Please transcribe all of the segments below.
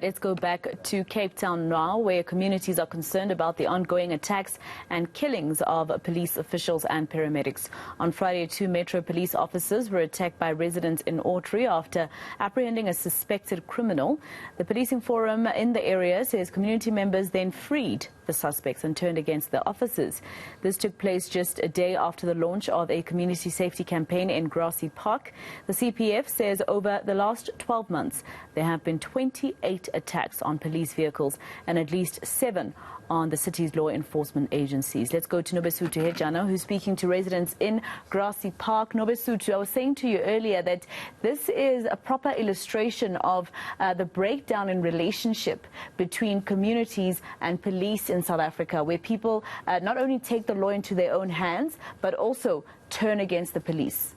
Let's go back to Cape Town now, where communities are concerned about the ongoing attacks and killings of police officials and paramedics. On Friday, 2 Metro police officers were attacked by residents in Ottery after apprehending a suspected criminal. The policing forum in the area says community members then freed the suspects and turned against the officers. This took place just a day after the launch of a community safety campaign in Grassy Park. The CPF says over the last 12 months, there have been 28 attacks on police vehicles and at least 7 on the city's law enforcement agencies. Let's go to Nobesuthu Hejana, who's speaking to residents in Grassy Park. Nobesuthu, I was saying to you earlier that this is a proper illustration of the breakdown in relationship between communities and police in South Africa, where people not only take the law into their own hands, but also turn against the police.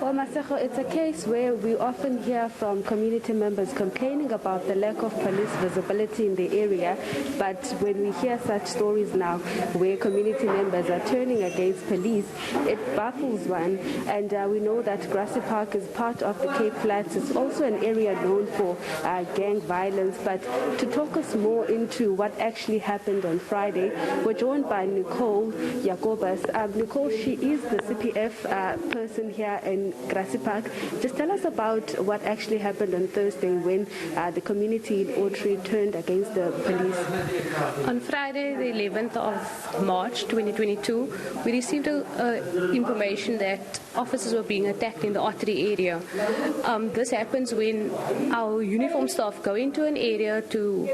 Well, Maseko, it's a case where we often hear from community members complaining about the lack of police visibility in the area, but when we hear such stories now where community members are turning against police, it baffles one. And we know that Grassy Park is part of the Cape Flats. It's also an area known for gang violence. But to talk us more into what actually happened on Friday, we're joined by Nicole Jacobus. Nicole, she is the CPF person here in Grassy Park. Just tell us about what actually happened on Thursday when the community in Ottery turned against the police. On Friday, the 11th of March 2022, we received information that officers were being attacked in the Ottery area. This happens when our uniform staff go into an area to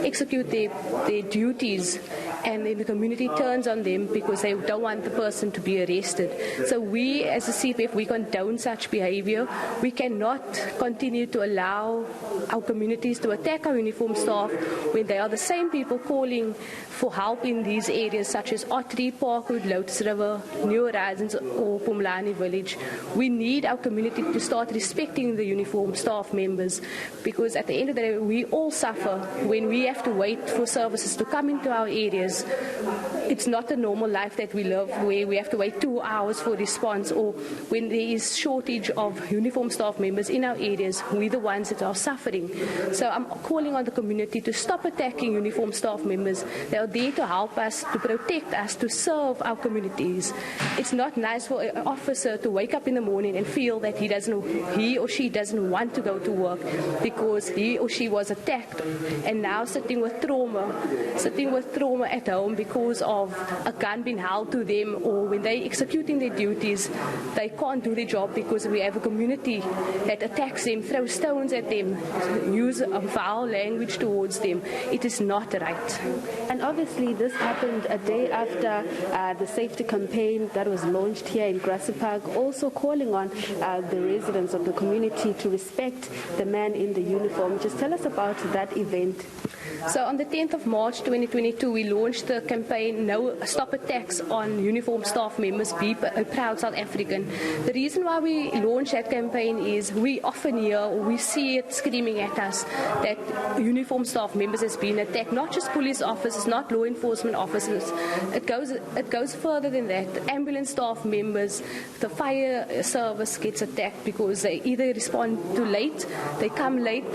execute their duties, and then the community turns on them because they don't want the person to be arrested. So we as a CPF, we condone such behavior. We cannot continue to allow our communities to attack our uniform staff when they are the same people calling for help in these areas such as Ottery, Parkwood, Lotus River, New Horizons or Pumlani Village. We need our community to start respecting the uniform staff members, because at the end of the day we all suffer when we have to wait for services to come into our areas. It's not a normal life that we live where we have to wait 2 hours for response, or when there is shortage of uniform staff members in our areas, we're the ones that are suffering. So I'm calling on the community to stop attacking uniform staff members. They are there to help us, to protect us, to serve our communities. It's not nice for an officer to wake up in the morning and feel that he or she doesn't want to go to work because he or she was attacked and now sitting with trauma at home because of a gun being held to them, or when they're executing their duties, they can't do their job because we have a community that attacks them, throws stones at them, use a foul language towards them. It is not right. And obviously this happened a day after the safety campaign that was launched here in Grassy Park, also calling on the residents of the community to respect the man in the uniform. Just tell us about that event. So on the 10th of March 2022, we launched the campaign No Stop Attacks on Uniform Staff Members, Be a Proud South African. The reason why we launched that campaign is we often hear, or we see it screaming at us, that uniform staff members has been attacked, not just police officers, not law enforcement officers. It goes further than that. The ambulance staff members, the fire service gets attacked because they either respond too late, they come late,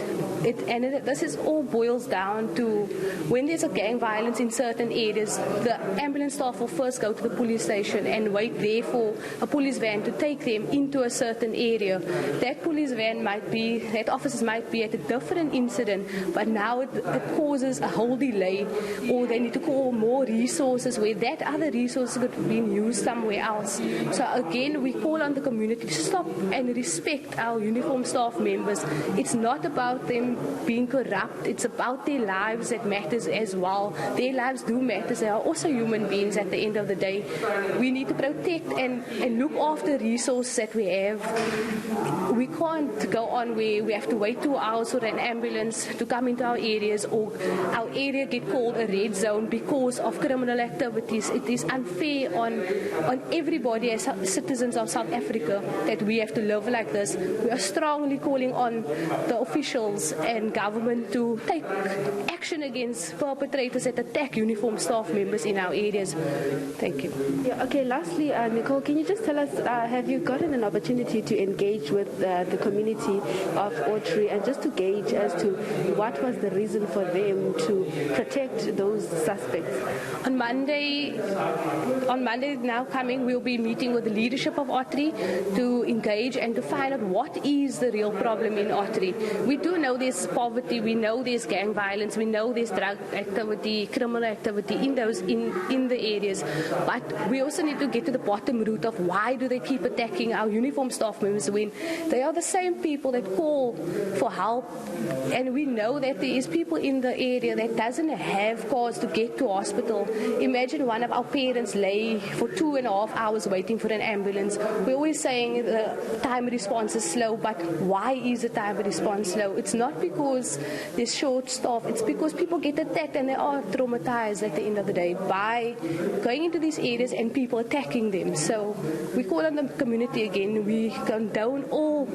this is all boils down to when there's a gang violence in certain areas, the ambulance staff will first go to the police station and wait there for a police van to take them into a certain area. That police van that officers might be at a different incident, but now it causes a whole delay, or they need to call more resources where that other resources could have been used somewhere else. So again, we call on the community to stop and respect our uniform staff members. It's not about them being corrupt, it's about their lives that matters as well. Their lives do matter. They are also human beings at the end of the day. We need to protect and look after resources that we have. We can't go on where we have to wait 2 hours for an ambulance to come into our areas, or our area get called a red zone because of criminal activities. It is unfair on everybody as citizens of South Africa that we have to live like this. We are strongly calling on the officials and government to take action against perpetrators that attack uniform uniformed staff members in our areas. Thank you. Yeah, okay, lastly, Nicole, can you just tell us, have you gotten an opportunity to engage with the community of Ottery and just to gauge as to what was the reason for them to protect those suspects? On Monday now coming, we'll be meeting with the leadership of Ottery to engage and to find out what is the real problem in Ottery. We do know there's poverty, we know there's gang violence, we know there's drug activity, criminal activity in the areas, but we also need to get to the bottom root of why do they keep attacking our uniformed staff members when they are the same people that call for help, and we know that there is people in the area that doesn't have cars to get to hospital. Imagine one of our parents lay for 2.5 hours waiting for an ambulance. We're always saying the time response is slow, but why is the time response slow? It's not because there's short staff, it's because people get attacked and they are traumatized at the end of the day by going into these areas and people attacking them. So we call on the community again, we condone all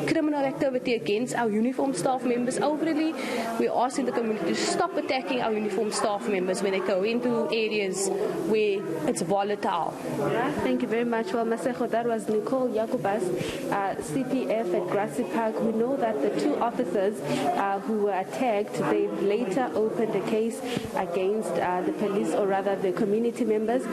criminal activity against our uniformed staff members. Overally, we're asking the community to stop attacking our uniformed staff members when they go into areas where it's volatile. All right, thank you very much. Well, Masego, that was Nicole Yakubas, CPF at Grassy Park. We know that the two officers who were attacked, they later opened a case against the police, or rather the community members,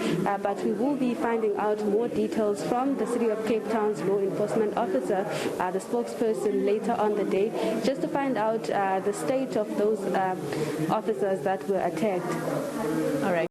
but we will be finding out more details from the City of Cape Town's law enforcement officer, the spokesperson, later on the day, just to find out the state of those officers that were attacked. All right.